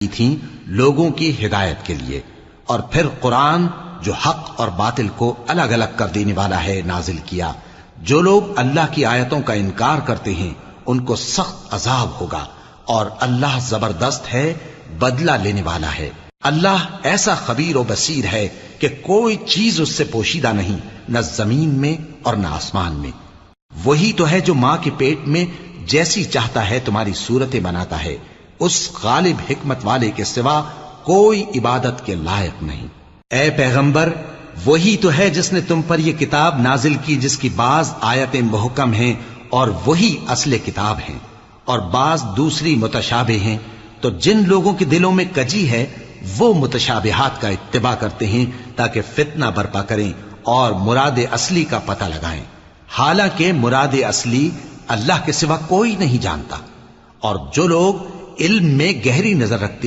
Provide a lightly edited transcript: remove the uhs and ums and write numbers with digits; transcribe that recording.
کی تھیں لوگوں کی ہدایت کے لیے، اور پھر قرآن جو حق اور باطل کو الگ الگ کر دینے والا ہے نازل کیا۔ جو لوگ اللہ کی آیتوں کا انکار کرتے ہیں ان کو سخت عذاب ہوگا، اور اللہ زبردست ہے، بدلہ لینے والا ہے۔ اللہ ایسا خبیر و بصیر ہے کہ کوئی چیز اس سے پوشیدہ نہیں، نہ زمین میں اور نہ آسمان میں۔ وہی تو ہے جو ماں کے پیٹ میں جیسی چاہتا ہے تمہاری صورتیں بناتا ہے، اس غالب حکمت والے کے سوا کوئی عبادت کے لائق نہیں۔ اے پیغمبر، وہی تو ہے جس نے تم پر یہ کتاب نازل کی جس کی بعض آیتیں محکم ہیں اور وہی اصل کتاب ہیں، اور بعض دوسری متشابہ ہیں۔ تو جن لوگوں کے دلوں میں کجی ہے وہ متشابہات کا اتباع کرتے ہیں تاکہ فتنہ برپا کریں اور مراد اصلی کا پتہ لگائیں، حالانکہ مراد اصلی اللہ کے سوا کوئی نہیں جانتا۔ اور جو لوگ علم میں گہری نظر رکھتے ہیں